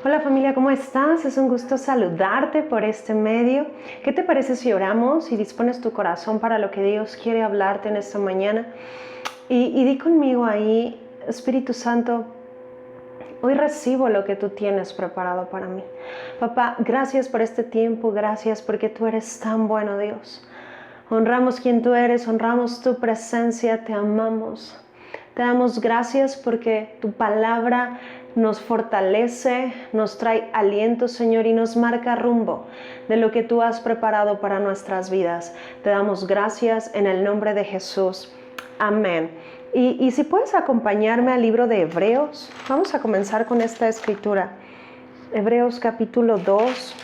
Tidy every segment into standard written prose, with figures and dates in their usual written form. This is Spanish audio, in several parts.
Hola familia, ¿cómo estás? Es un gusto saludarte por este medio. ¿Qué te parece si oramos y dispones tu corazón para lo que Dios quiere hablarte en esta mañana? Y di conmigo ahí, Espíritu Santo, hoy recibo lo que tú tienes preparado para mí. Papá, gracias por este tiempo, gracias porque tú eres tan bueno, Dios. Honramos quien tú eres, honramos tu presencia, te amamos. Te damos gracias porque tu palabra nos fortalece, nos trae aliento, Señor, y nos marca rumbo de lo que tú has preparado para nuestras vidas. Te damos gracias en el nombre de Jesús. Amén. Y si puedes acompañarme al libro de Hebreos, vamos a comenzar con esta escritura. Hebreos capítulo 2,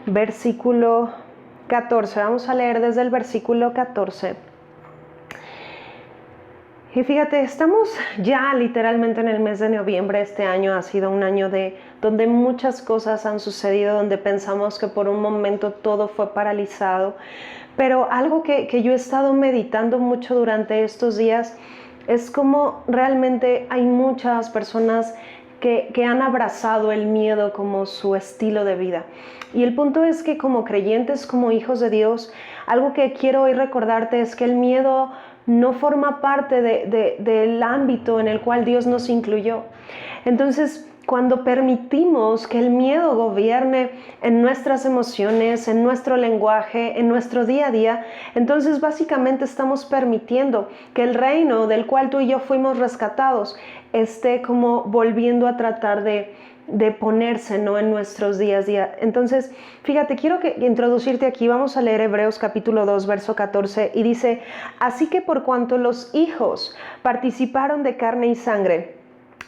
versículo 14. Vamos a leer desde el versículo 14. Y fíjate, estamos ya literalmente en el mes de noviembre. Este año ha sido un año donde muchas cosas han sucedido, donde pensamos que por un momento todo fue paralizado. Pero algo que yo he estado meditando mucho durante estos días es cómo realmente hay muchas personas que han abrazado el miedo como su estilo de vida. Y el punto es que como creyentes, como hijos de Dios, algo que quiero hoy recordarte es que el miedo no forma parte del ámbito en el cual Dios nos incluyó. Entonces, cuando permitimos que el miedo gobierne en nuestras emociones, en nuestro lenguaje, en nuestro día a día, entonces básicamente estamos permitiendo que el reino del cual tú y yo fuimos rescatados esté como volviendo a tratar de ponerse, ¿no?, en nuestros días a día. Entonces, fíjate, quiero introducirte aquí. Vamos a leer Hebreos capítulo 2, verso 14, y dice: así que por cuanto los hijos participaron de carne y sangre,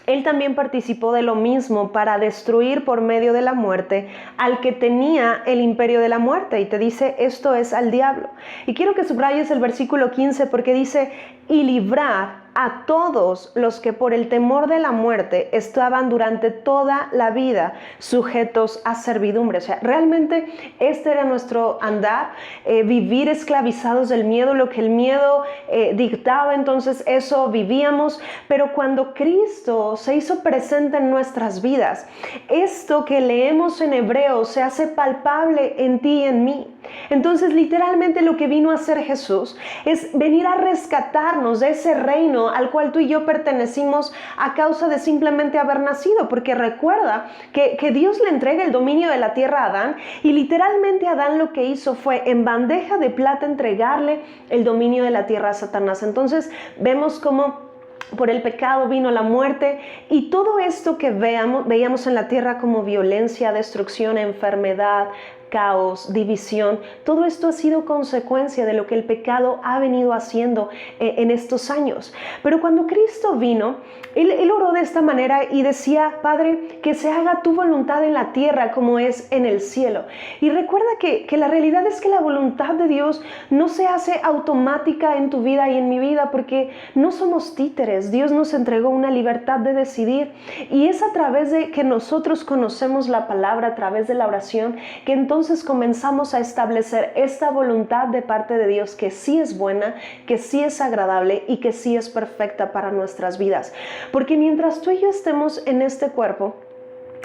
él también participó de lo mismo para destruir por medio de la muerte al que tenía el imperio de la muerte. Y te dice, esto es al diablo. Y quiero que subrayes el versículo 15 porque dice, y librar a todos los que por el temor de la muerte estaban durante toda la vida sujetos a servidumbre. O sea, realmente este era nuestro andar, vivir esclavizados del miedo, lo que el miedo dictaba, entonces eso vivíamos. Pero cuando Cristo se hizo presente en nuestras vidas, esto que leemos en Hebreos se hace palpable en ti y en mí. Entonces literalmente lo que vino a hacer Jesús es venir a rescatarnos de ese reino al cual tú y yo pertenecimos a causa de simplemente haber nacido, porque recuerda que Dios le entrega el dominio de la tierra a Adán, y literalmente Adán lo que hizo fue en bandeja de plata entregarle el dominio de la tierra a Satanás. Entonces vemos cómo por el pecado vino la muerte, y todo esto que veíamos en la tierra como violencia, destrucción, enfermedad, caos, división, todo esto ha sido consecuencia de lo que el pecado ha venido haciendo en estos años. Pero cuando Cristo vino, Él oró de esta manera y decía: Padre, que se haga tu voluntad en la tierra como es en el cielo. Y recuerda que la realidad es que la voluntad de Dios no se hace automática en tu vida y en mi vida, porque no somos títeres. Dios nos entregó una libertad de decidir, y es a través de que nosotros conocemos la palabra, a través de la oración, que entonces comenzamos a establecer esta voluntad de parte de Dios, que sí es buena, que sí es agradable y que sí es perfecta para nuestras vidas. Porque mientras tú y yo estemos en este cuerpo,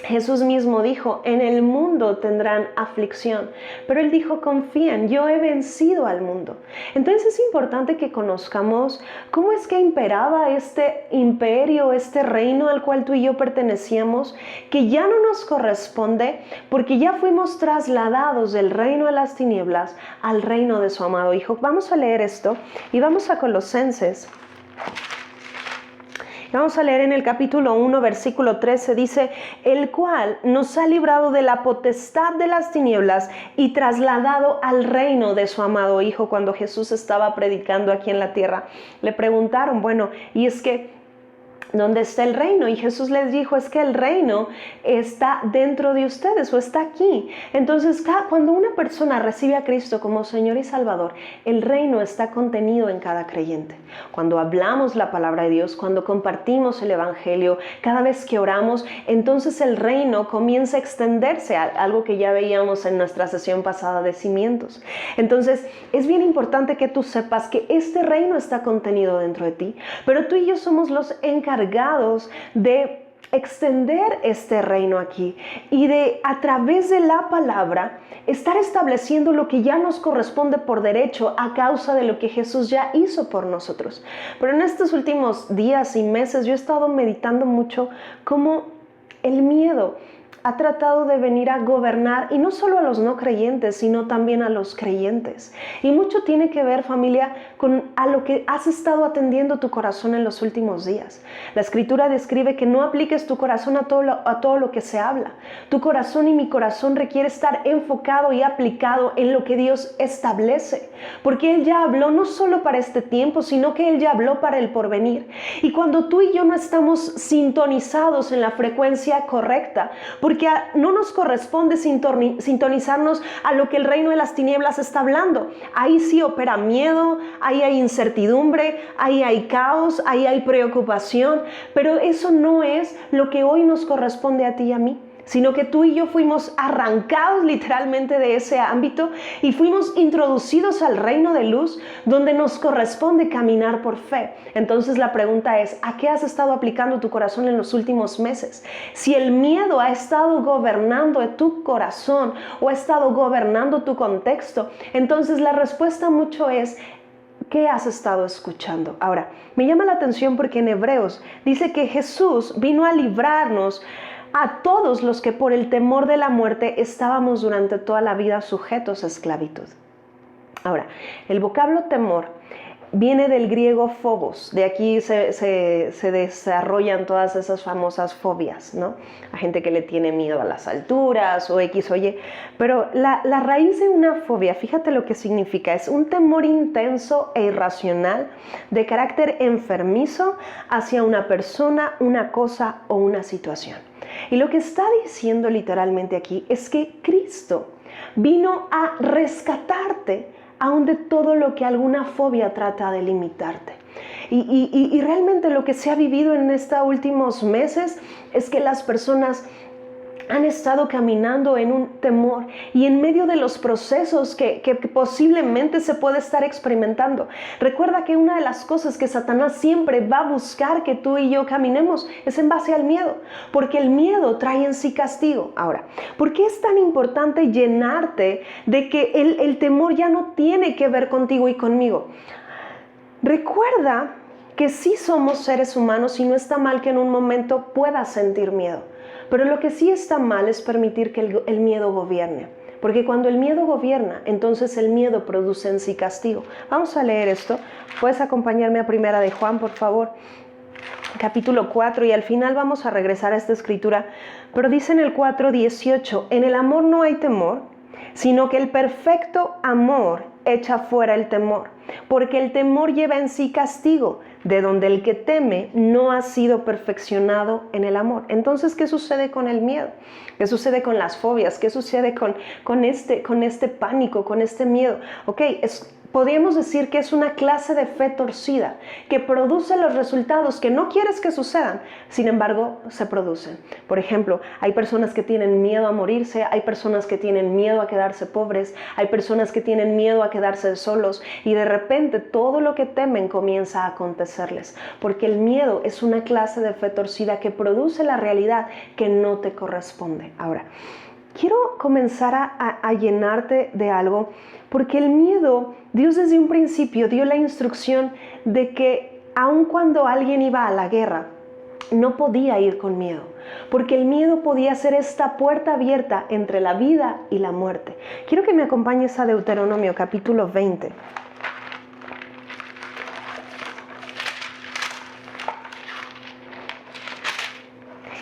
Jesús mismo dijo, en el mundo tendrán aflicción, pero Él dijo, confíen, yo he vencido al mundo. Entonces es importante que conozcamos cómo es que imperaba este imperio, este reino al cual tú y yo pertenecíamos, que ya no nos corresponde, porque ya fuimos trasladados del reino de las tinieblas al reino de su amado Hijo. Vamos a leer esto y vamos a Colosenses. Vamos a leer en el capítulo 1, versículo 13, dice, el cual nos ha librado de la potestad de las tinieblas y trasladado al reino de su amado Hijo. Cuando Jesús estaba predicando aquí en la tierra, le preguntaron, bueno, y es que ¿dónde está el reino? Y Jesús les dijo, es que el reino está dentro de ustedes, o está aquí. Entonces, cuando una persona recibe a Cristo como Señor y Salvador, el reino está contenido en cada creyente. Cuando hablamos la palabra de Dios, cuando compartimos el Evangelio, cada vez que oramos, entonces el reino comienza a extenderse, algo que ya veíamos en nuestra sesión pasada de cimientos. Entonces, es bien importante que tú sepas que este reino está contenido dentro de ti, pero tú y yo somos los encargados de extender este reino aquí y de a través de la palabra estar estableciendo lo que ya nos corresponde por derecho a causa de lo que Jesús ya hizo por nosotros. Pero en estos últimos días y meses yo he estado meditando mucho cómo el miedo ha tratado de venir a gobernar, y no solo a los no creyentes, sino también a los creyentes. Y mucho tiene que ver, familia, con a lo que has estado atendiendo tu corazón en los últimos días. La Escritura describe que no apliques tu corazón a todo lo que se habla. Tu corazón y mi corazón requiere estar enfocado y aplicado en lo que Dios establece, porque Él ya habló no solo para este tiempo, sino que Él ya habló para el porvenir. Y cuando tú y yo no estamos sintonizados en la frecuencia correcta, porque no nos corresponde sintonizarnos a lo que el reino de las tinieblas está hablando. Ahí sí opera miedo, ahí hay incertidumbre, ahí hay caos, ahí hay preocupación, pero eso no es lo que hoy nos corresponde a ti y a mí, sino que tú y yo fuimos arrancados literalmente de ese ámbito y fuimos introducidos al reino de luz, donde nos corresponde caminar por fe. Entonces la pregunta es, ¿a qué has estado aplicando tu corazón en los últimos meses? Si el miedo ha estado gobernando tu corazón o ha estado gobernando tu contexto, entonces la respuesta mucho es, ¿qué has estado escuchando? Ahora, me llama la atención porque en Hebreos dice que Jesús vino a librarnos a todos los que por el temor de la muerte estábamos durante toda la vida sujetos a esclavitud. Ahora, el vocablo temor viene del griego phobos. De aquí se desarrollan todas esas famosas fobias, ¿no? A gente que le tiene miedo a las alturas o X o Y. Pero la raíz de una fobia, fíjate lo que significa, es un temor intenso e irracional de carácter enfermizo hacia una persona, una cosa o una situación. Y lo que está diciendo literalmente aquí es que Cristo vino a rescatarte aún de todo lo que alguna fobia trata de limitarte. Y realmente lo que se ha vivido en estos últimos meses es que las personas han estado caminando en un temor y en medio de los procesos que posiblemente se puede estar experimentando. Recuerda que una de las cosas que Satanás siempre va a buscar que tú y yo caminemos es en base al miedo, porque el miedo trae en sí castigo. Ahora, ¿por qué es tan importante llenarte de que el temor ya no tiene que ver contigo y conmigo? Recuerda que sí somos seres humanos y no está mal que en un momento puedas sentir miedo. Pero lo que sí está mal es permitir que el miedo gobierne. Porque cuando el miedo gobierna, entonces el miedo produce en sí castigo. Vamos a leer esto. ¿Puedes acompañarme a Primera de Juan, por favor? Capítulo 4, y al final vamos a regresar a esta escritura. Pero dice en el 4:18, en el amor no hay temor, sino que el perfecto amor echa fuera el temor, porque el temor lleva en sí castigo, de donde el que teme no ha sido perfeccionado en el amor. Entonces, ¿qué sucede con el miedo? ¿Qué sucede con las fobias? ¿Qué sucede con este pánico, con este miedo? Podríamos decir que es una clase de fe torcida que produce los resultados que no quieres que sucedan, sin embargo, se producen. Por ejemplo, hay personas que tienen miedo a morirse, hay personas que tienen miedo a quedarse pobres, hay personas que tienen miedo a quedarse solos y de repente todo lo que temen comienza a acontecerles, porque el miedo es una clase de fe torcida que produce la realidad que no te corresponde. Ahora, quiero comenzar a llenarte de algo, porque el miedo, Dios desde un principio dio la instrucción de que aun cuando alguien iba a la guerra, no podía ir con miedo, porque el miedo podía ser esta puerta abierta entre la vida y la muerte. Quiero que me acompañes a Deuteronomio capítulo 20.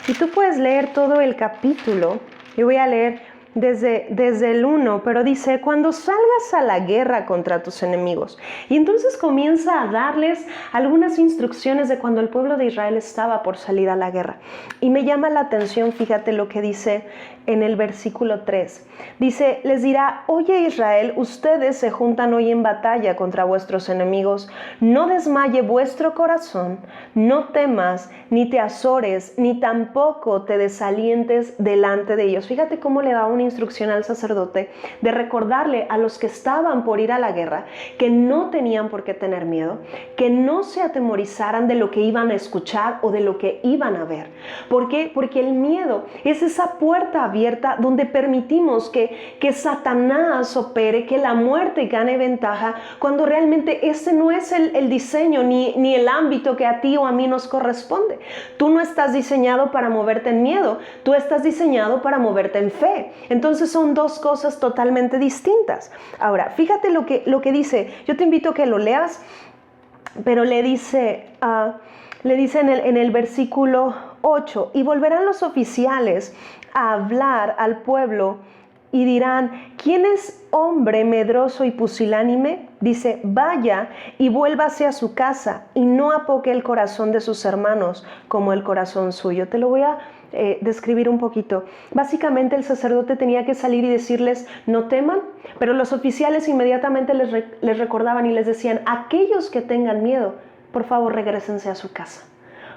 Y tú puedes leer todo el capítulo. Yo voy a leer desde el 1, pero dice, cuando salgas a la guerra contra tus enemigos. Y entonces comienza a darles algunas instrucciones de cuando el pueblo de Israel estaba por salir a la guerra. Y me llama la atención, fíjate lo que dice en el versículo 3. Dice, les dirá, oye Israel, ustedes se juntan hoy en batalla contra vuestros enemigos. No desmaye vuestro corazón, no temas, ni te azores, ni tampoco te desalientes delante de ellos. Fíjate cómo le da una instrucción al sacerdote de recordarle a los que estaban por ir a la guerra que no tenían por qué tener miedo, que no se atemorizaran de lo que iban a escuchar o de lo que iban a ver. ¿Por qué? Porque el miedo es esa puerta abierta donde permitimos que Satanás opere, que la muerte gane ventaja, cuando realmente ese no es el diseño ni el ámbito que a ti o a mí nos corresponde. Tú no estás diseñado para moverte en miedo, tú estás diseñado para moverte en fe. Entonces son dos cosas totalmente distintas. Ahora, fíjate lo que dice. Yo te invito a que lo leas, pero le dice en el versículo 8, y volverán los oficiales a hablar al pueblo y dirán, ¿quién es hombre medroso y pusilánime? Dice, vaya y vuélvase a su casa y no apoque el corazón de sus hermanos como el corazón suyo. Te lo voy a describir un poquito. Básicamente el sacerdote tenía que salir y decirles, no teman, pero los oficiales inmediatamente les recordaban y les decían, aquellos que tengan miedo, por favor regrésense a su casa.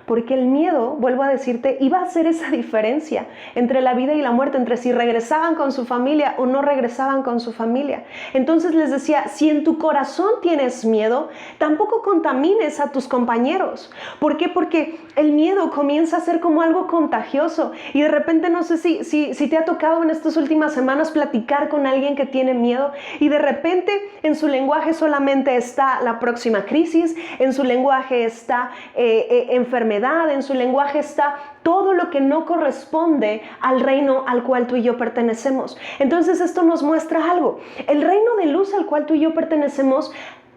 Porque el miedo, vuelvo a decirte, iba a hacer esa diferencia entre la vida y la muerte, entre si regresaban con su familia o no regresaban con su familia. Entonces les decía, si en tu corazón tienes miedo, tampoco contamines a tus compañeros. ¿Por qué? Porque el miedo comienza a ser como algo contagioso. Y de repente, no sé si te ha tocado en estas últimas semanas platicar con alguien que tiene miedo y de repente en su lenguaje solamente está la próxima crisis, en su lenguaje está enfermedad, en su lenguaje está todo lo que no corresponde al reino al cual tú y yo pertenecemos. Entonces esto nos muestra algo. El reino de luz al cual tú y yo pertenecemos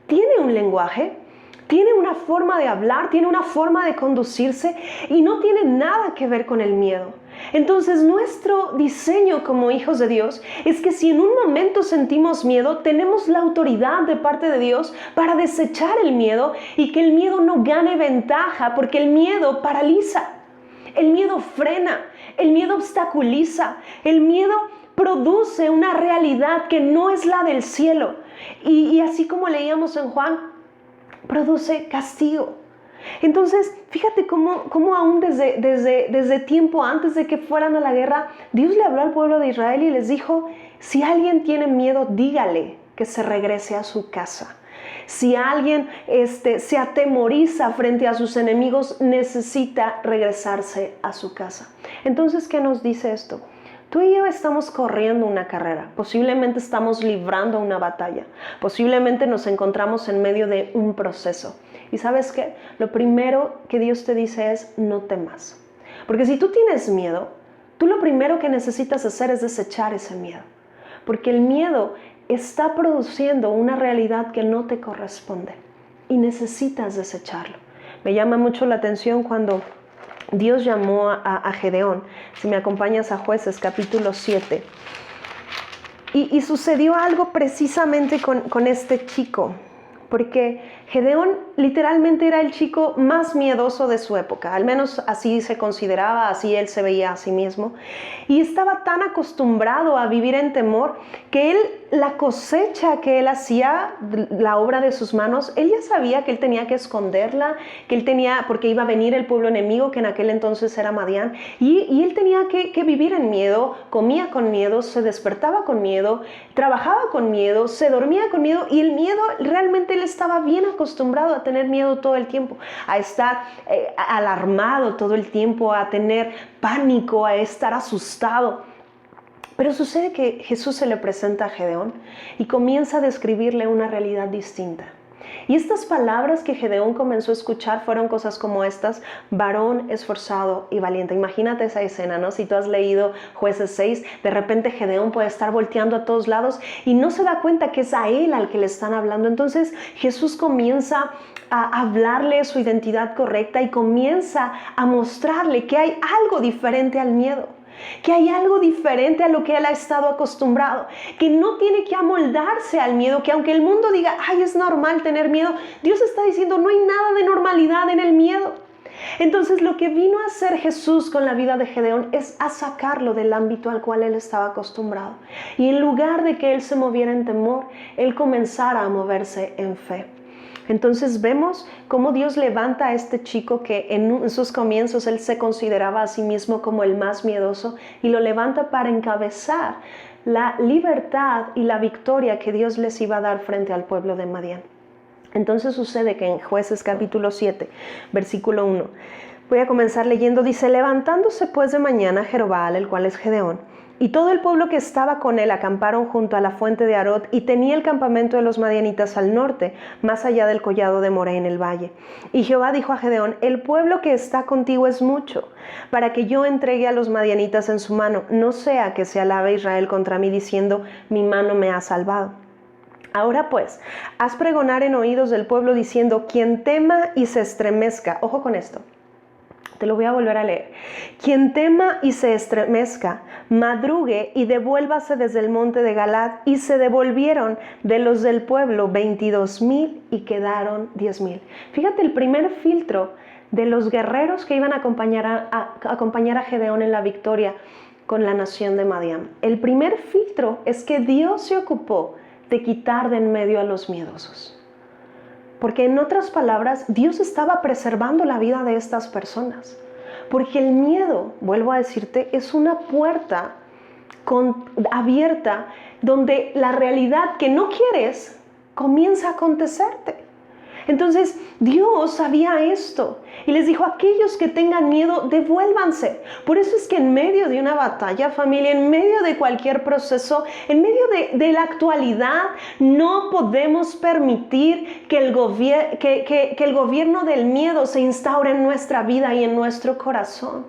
tiene un lenguaje, tiene una forma de hablar, tiene una forma de conducirse y no tiene nada que ver con el miedo. Entonces nuestro diseño como hijos de Dios es que si en un momento sentimos miedo, tenemos la autoridad de parte de Dios para desechar el miedo y que el miedo no gane ventaja, porque el miedo paraliza, el miedo frena, el miedo obstaculiza, el miedo produce una realidad que no es la del cielo y así como leíamos en Juan, produce castigo. Entonces, fíjate cómo aún desde tiempo antes de que fueran a la guerra, Dios le habló al pueblo de Israel y les dijo, si alguien tiene miedo, dígale que se regrese a su casa. Si alguien se atemoriza frente a sus enemigos, necesita regresarse a su casa. Entonces, ¿qué nos dice esto? Tú y yo estamos corriendo una carrera, posiblemente estamos librando una batalla, posiblemente nos encontramos en medio de un proceso. ¿Y sabes qué? Lo primero que Dios te dice es no temas. Porque si tú tienes miedo, tú lo primero que necesitas hacer es desechar ese miedo. Porque el miedo está produciendo una realidad que no te corresponde y necesitas desecharlo. Me llama mucho la atención cuando Dios llamó a Gedeón. Si me acompañas a Jueces capítulo 7. Y sucedió algo precisamente con este chico. Porque Gedeón literalmente era el chico más miedoso de su época. Al menos así se consideraba, así él se veía a sí mismo. Y estaba tan acostumbrado a vivir en temor que la cosecha que él hacía, la obra de sus manos, él ya sabía que él tenía que esconderla, que él tenía, porque iba a venir el pueblo enemigo, que en aquel entonces era Madián, y él tenía que vivir en miedo, comía con miedo, se despertaba con miedo, trabajaba con miedo, se dormía con miedo, y el miedo realmente él estaba bien acostumbrado a tener miedo todo el tiempo, a estar alarmado todo el tiempo, a tener pánico, a estar asustado. Pero sucede que Jesús se le presenta a Gedeón y comienza a describirle una realidad distinta. Y estas palabras que Gedeón comenzó a escuchar fueron cosas como estas: varón esforzado y valiente. Imagínate esa escena, ¿no? Si tú has leído Jueces 6, de repente Gedeón puede estar volteando a todos lados y no se da cuenta que es a él al que le están hablando. Entonces Jesús comienza a hablarle su identidad correcta y comienza a mostrarle que hay algo diferente al miedo, que hay algo diferente a lo que él ha estado acostumbrado, que no tiene que amoldarse al miedo, que aunque el mundo diga, ay, es normal tener miedo, Dios está diciendo, no hay nada de normalidad en el miedo. Entonces lo que vino a hacer Jesús con la vida de Gedeón es a sacarlo del ámbito al cual él estaba acostumbrado. Y en lugar de que él se moviera en temor, él comenzara a moverse en fe. Entonces vemos cómo Dios levanta a este chico que en sus comienzos él se consideraba a sí mismo como el más miedoso, y lo levanta para encabezar la libertad y la victoria que Dios les iba a dar frente al pueblo de Madián. Entonces sucede que en Jueces capítulo 7, versículo 1, voy a comenzar leyendo, dice: levantándose pues de mañana Jerobbaal, el cual es Gedeón, y todo el pueblo que estaba con él acamparon junto a la fuente de Arod, y tenía el campamento de los madianitas al norte, más allá del collado de Moré en el valle. Y Jehová dijo a Gedeón: el pueblo que está contigo es mucho, para que yo entregue a los madianitas en su mano, no sea que se alabe Israel contra mí diciendo: mi mano me ha salvado. Ahora pues, haz pregonar en oídos del pueblo diciendo: quien tema y se estremezca, ojo con esto, te lo voy a volver a leer. Quien tema y se estremezca, madrugue y devuélvase desde el monte de Galad. Y se devolvieron de los del pueblo 22,000 y quedaron 10,000. Fíjate el primer filtro de los guerreros que iban a acompañar a Gedeón en la victoria con la nación de Madián. El primer filtro es que Dios se ocupó de quitar de en medio a los miedosos. Porque en otras palabras, Dios estaba preservando la vida de estas personas. Porque el miedo, vuelvo a decirte, es una puerta abierta donde la realidad que no quieres comienza a acontecerte. Entonces Dios sabía esto y les dijo: aquellos que tengan miedo, devuélvanse. Por eso es que en medio de una batalla, familia, en medio de cualquier proceso, en medio de la actualidad, no podemos permitir que el gobierno del miedo se instaure en nuestra vida y en nuestro corazón.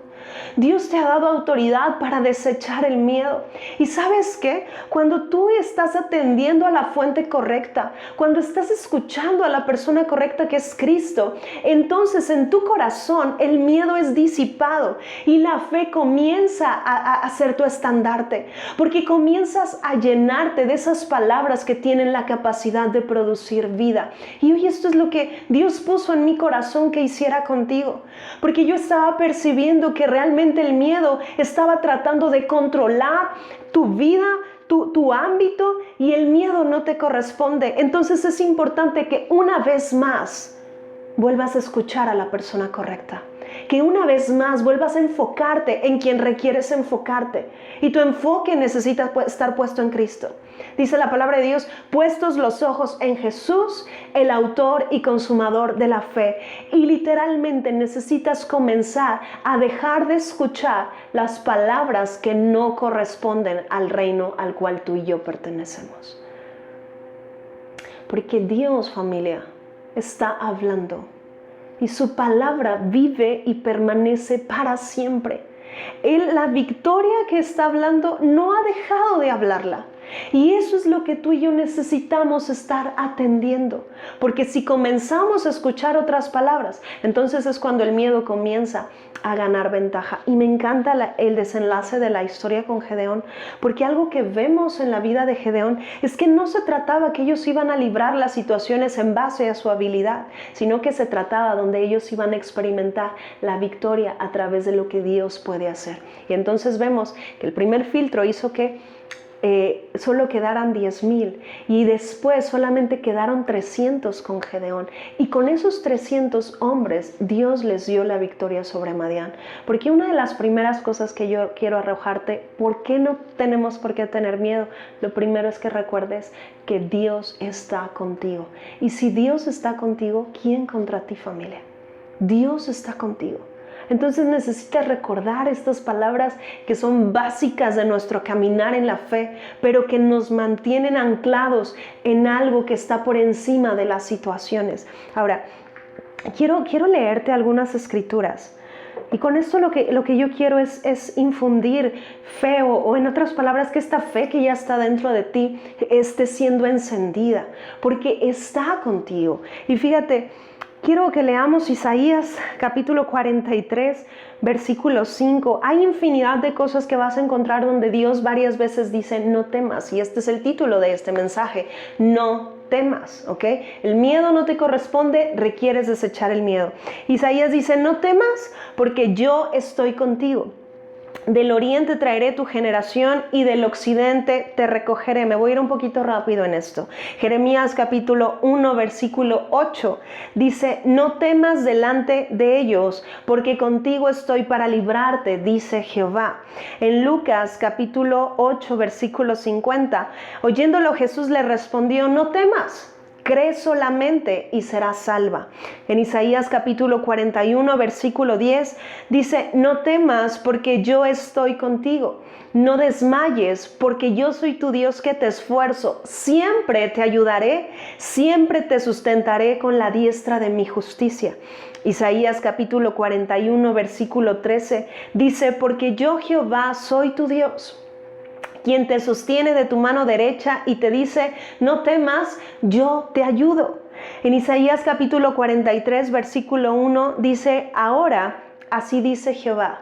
Dios te ha dado autoridad para desechar el miedo. ¿Y sabes qué? Cuando tú estás atendiendo a la fuente correcta, cuando estás escuchando a la persona correcta que es Cristo, entonces en tu corazón el miedo es disipado y la fe comienza a ser tu estandarte, porque comienzas a llenarte de esas palabras que tienen la capacidad de producir vida. Y hoy esto es lo que Dios puso en mi corazón que hiciera contigo, porque yo estaba percibiendo que realmente el miedo estaba tratando de controlar tu vida, tu ámbito, y el miedo no te corresponde. Entonces es importante que una vez más vuelvas a escuchar a la persona correcta, que una vez más vuelvas a enfocarte en quien requieres enfocarte, y tu enfoque necesita estar puesto en Cristo. Dice la palabra de Dios: puestos los ojos en Jesús, el autor y consumador de la fe. Y literalmente necesitas comenzar a dejar de escuchar las palabras que no corresponden al reino al cual tú y yo pertenecemos. Porque Dios, familia, está hablando y su palabra vive y permanece para siempre. La victoria que está hablando no ha dejado de hablarla. Y eso es lo que tú y yo necesitamos estar atendiendo, porque si comenzamos a escuchar otras palabras, entonces es cuando el miedo comienza a ganar ventaja. Y me encanta el desenlace de la historia con Gedeón, porque algo que vemos en la vida de Gedeón es que no se trataba que ellos iban a librar las situaciones en base a su habilidad, sino que se trataba donde ellos iban a experimentar la victoria a través de lo que Dios puede hacer. Y entonces vemos que el primer filtro hizo que solo quedaran 10,000, y después solamente quedaron 300 con Gedeón, y con esos 300 hombres Dios les dio la victoria sobre Madián. Porque una de las primeras cosas que yo quiero arrojarte, ¿por qué no tenemos por qué tener miedo? Lo primero es que recuerdes que Dios está contigo, y si Dios está contigo, ¿quién contra ti, familia? Dios está contigo. Entonces necesitas recordar estas palabras que son básicas de nuestro caminar en la fe, pero que nos mantienen anclados en algo que está por encima de las situaciones. Ahora, quiero leerte algunas escrituras. Y con esto lo que yo quiero es infundir fe, o en otras palabras, que esta fe que ya está dentro de ti esté siendo encendida, porque está contigo. Y fíjate, quiero que leamos Isaías capítulo 43, versículo 5. Hay infinidad de cosas que vas a encontrar donde Dios varias veces dice: no temas. Y este es el título de este mensaje: no temas, ¿ok? El miedo no te corresponde, requieres desechar el miedo. Isaías dice: no temas porque yo estoy contigo. Del oriente traeré tu generación y del occidente te recogeré. Me voy a ir un poquito rápido en esto. Jeremías capítulo 1, versículo 8 dice: no temas delante de ellos, porque contigo estoy para librarte, dice Jehová. En Lucas capítulo 8, versículo 50, oyéndolo Jesús le respondió: no temas. Cree solamente y serás salva. En Isaías capítulo 41, versículo 10, dice: no temas porque yo estoy contigo. No desmayes porque yo soy tu Dios que te esfuerzo. Siempre te ayudaré, siempre te sustentaré con la diestra de mi justicia. Isaías capítulo 41, versículo 13, dice: porque yo Jehová soy tu Dios, quien te sostiene de tu mano derecha y te dice: no temas, yo te ayudo. En Isaías capítulo 43, versículo 1 dice: ahora así dice Jehová,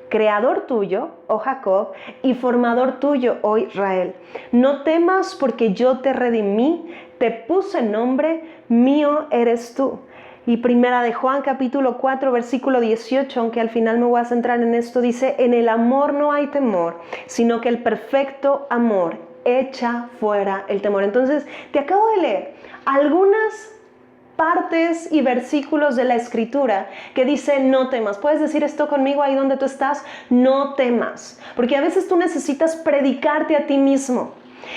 creador tuyo, oh Jacob, y formador tuyo, oh Israel. No temas porque yo te redimí, te puse nombre, mío eres tú. Y primera de Juan capítulo 4 versículo 18, aunque al final me voy a centrar en esto, dice: en el amor no hay temor, sino que el perfecto amor echa fuera el temor. Entonces, te acabo de leer algunas partes y versículos de la Escritura que dice: no temas. ¿Puedes decir esto conmigo ahí donde tú estás? No temas. Porque a veces tú necesitas predicarte a ti mismo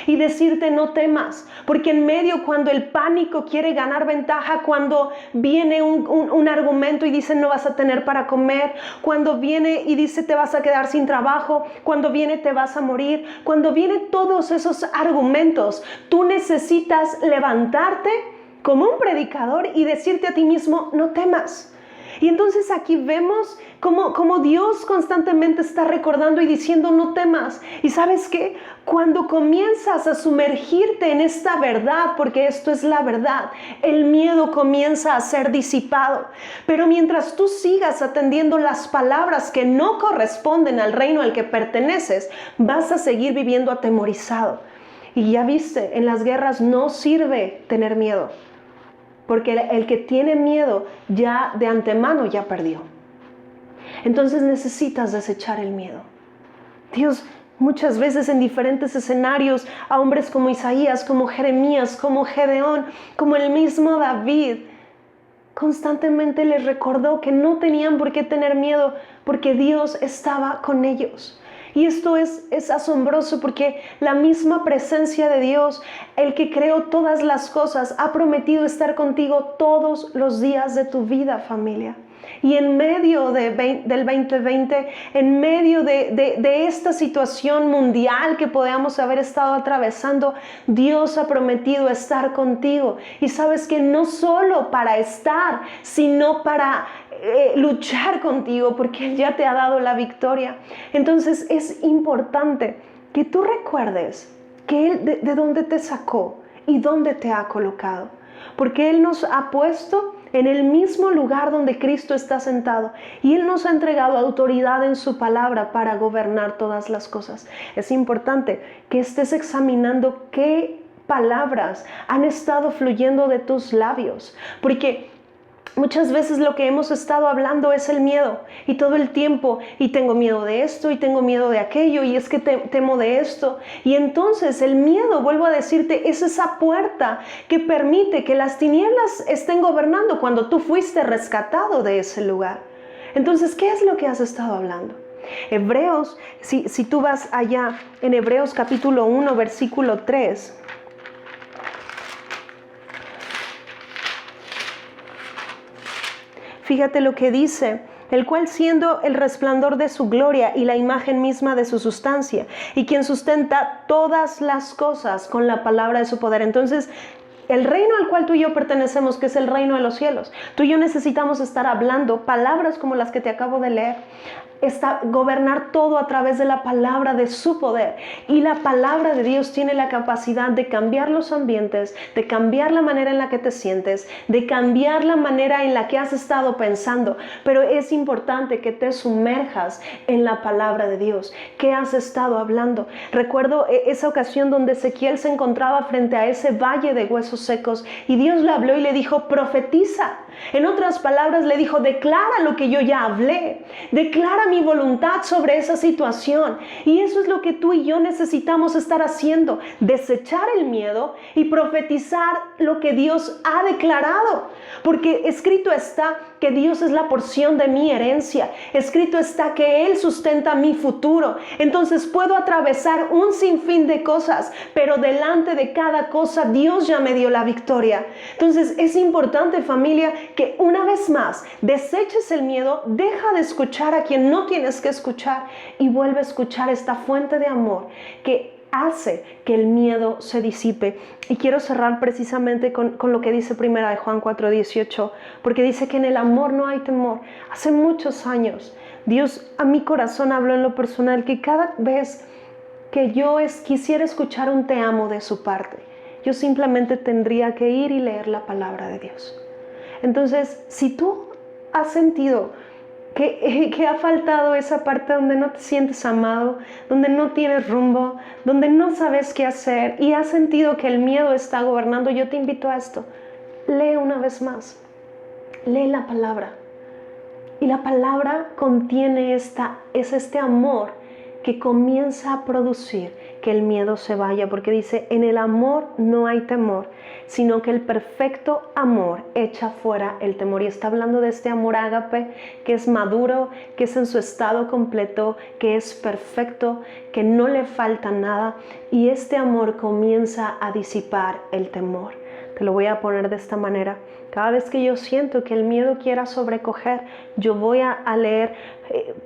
y decirte: no temas, porque en medio, cuando el pánico quiere ganar ventaja, cuando viene un argumento y dice: no vas a tener para comer, cuando viene y dice: te vas a quedar sin trabajo, cuando viene: te vas a morir, cuando vienen todos esos argumentos, tú necesitas levantarte como un predicador y decirte a ti mismo: no temas. Y entonces aquí vemos cómo Dios constantemente está recordando y diciendo: no temas. Y ¿sabes qué? Cuando comienzas a sumergirte en esta verdad, porque esto es la verdad, el miedo comienza a ser disipado. Pero mientras tú sigas atendiendo las palabras que no corresponden al reino al que perteneces, vas a seguir viviendo atemorizado. Y ya viste, en las guerras no sirve tener miedo, porque el que tiene miedo ya de antemano ya perdió. Entonces necesitas desechar el miedo. Dios muchas veces en diferentes escenarios a hombres como Isaías, como Jeremías, como Gedeón, como el mismo David, constantemente les recordó que no tenían por qué tener miedo, porque Dios estaba con ellos. Y esto es asombroso, porque la misma presencia de Dios, el que creó todas las cosas, ha prometido estar contigo todos los días de tu vida, familia. Y en medio del 2020, en medio de esta situación mundial que podamos haber estado atravesando, Dios ha prometido estar contigo. Y sabes que no solo para estar, sino para luchar contigo, porque Él ya te ha dado la victoria. Entonces es importante que tú recuerdes que Él de dónde te sacó y dónde te ha colocado, porque Él nos ha puesto en el mismo lugar donde Cristo está sentado, y Él nos ha entregado autoridad en su palabra para gobernar todas las cosas. Es importante que estés examinando qué palabras han estado fluyendo de tus labios, porque muchas veces lo que hemos estado hablando es el miedo, y todo el tiempo: y tengo miedo de esto, y tengo miedo de aquello, y es que temo de esto. Y entonces el miedo, vuelvo a decirte, es esa puerta que permite que las tinieblas estén gobernando cuando tú fuiste rescatado de ese lugar. Entonces, ¿qué es lo que has estado hablando? Hebreos, si tú vas allá en Hebreos capítulo 1, versículo 3, fíjate lo que dice: el cual, siendo el resplandor de su gloria y la imagen misma de su sustancia, y quien sustenta todas las cosas con la palabra de su poder. Entonces, el reino al cual tú y yo pertenecemos, que es el reino de los cielos, tú y yo necesitamos estar hablando palabras como las que te acabo de leer, gobernar todo a través de la palabra de su poder. Y la palabra de Dios tiene la capacidad de cambiar los ambientes, de cambiar la manera en la que te sientes, de cambiar la manera en la que has estado pensando. Pero es importante que te sumerjas en la palabra de Dios. ¿Qué has estado hablando? Recuerdo esa ocasión donde Ezequiel se encontraba frente a ese valle de huesos secos, y Dios le habló y le dijo: profetiza. En otras palabras, le dijo, declara lo que yo ya hablé, declara mi voluntad sobre esa situación. Y eso es lo que tú y yo necesitamos estar haciendo, desechar el miedo y profetizar lo que Dios ha declarado. Porque escrito está que Dios es la porción de mi herencia, escrito está que Él sustenta mi futuro. Entonces puedo atravesar un sinfín de cosas, pero delante de cada cosa Dios ya me dio la victoria. Entonces es importante, familia, que una vez más deseches el miedo, deja de escuchar a quien no tienes que escuchar y vuelve a escuchar esta fuente de amor que hace que el miedo se disipe. Y quiero cerrar precisamente con lo que dice primera de Juan 4:18, porque dice que en el amor no hay temor. Hace muchos años Dios a mi corazón habló en lo personal que cada vez que yo quisiera escuchar un te amo de su parte, yo simplemente tendría que ir y leer la palabra de Dios. Entonces, si tú has sentido que ha faltado esa parte donde no te sientes amado, donde no tienes rumbo, donde no sabes qué hacer y has sentido que el miedo está gobernando, yo te invito a esto. Lee una vez más. Lee la palabra. Y la palabra contiene este amor que comienza a producir que el miedo se vaya, porque dice, en el amor no hay temor, sino que el perfecto amor echa fuera el temor. Y está hablando de este amor ágape, que es maduro, que es en su estado completo, que es perfecto, que no le falta nada. Y este amor comienza a disipar el temor. Te lo voy a poner de esta manera. Cada vez que yo siento que el miedo quiera sobrecoger, yo voy a leer,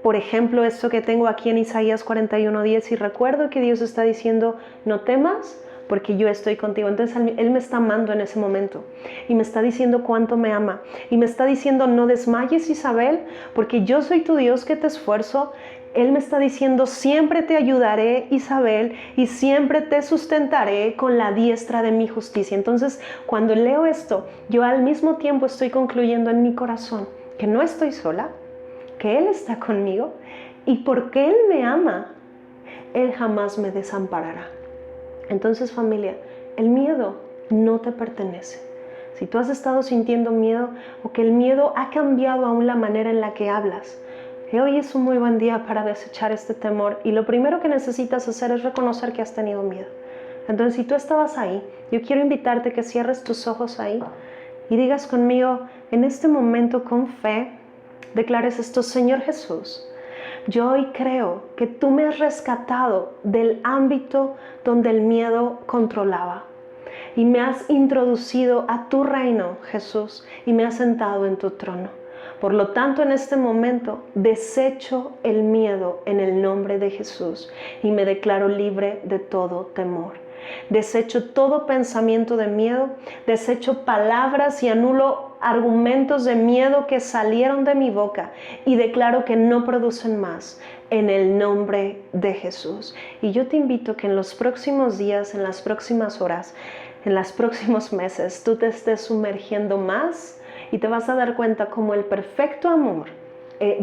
por ejemplo, esto que tengo aquí en Isaías 41:10 y recuerdo que Dios está diciendo, no temas porque yo estoy contigo. Entonces Él me está amando en ese momento y me está diciendo cuánto me ama y me está diciendo, no desmayes, Isabel, porque yo soy tu Dios que te esfuerzo. Él me está diciendo, siempre te ayudaré, Isabel, y siempre te sustentaré con la diestra de mi justicia. Entonces, cuando leo esto, yo al mismo tiempo estoy concluyendo en mi corazón que no estoy sola, que Él está conmigo, y porque Él me ama, Él jamás me desamparará. Entonces, familia, el miedo no te pertenece. Si tú has estado sintiendo miedo o que el miedo ha cambiado aún la manera en la que hablas, hoy es un muy buen día para desechar este temor y lo primero que necesitas hacer es reconocer que has tenido miedo. Entonces, si tú estabas ahí, yo quiero invitarte a que cierres tus ojos ahí y digas conmigo, en este momento con fe, declares esto, Señor Jesús, yo hoy creo que tú me has rescatado del ámbito donde el miedo controlaba y me has introducido a tu reino, Jesús, y me has sentado en tu trono. Por lo tanto, en este momento, desecho el miedo en el nombre de Jesús y me declaro libre de todo temor. Desecho todo pensamiento de miedo, desecho palabras y anulo argumentos de miedo que salieron de mi boca y declaro que no producen más en el nombre de Jesús. Y yo te invito a que en los próximos días, en las próximas horas, en los próximos meses, tú te estés sumergiendo más y te vas a dar cuenta cómo el perfecto amor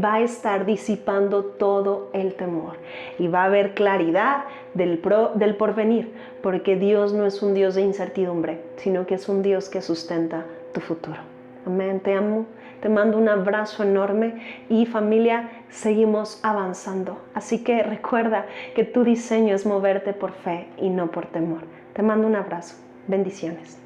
va a estar disipando todo el temor y va a haber claridad del porvenir, porque Dios no es un Dios de incertidumbre, sino que es un Dios que sustenta tu futuro. Amén, te amo, te mando un abrazo enorme y familia, seguimos avanzando. Así que recuerda que tu diseño es moverte por fe y no por temor. Te mando un abrazo, bendiciones.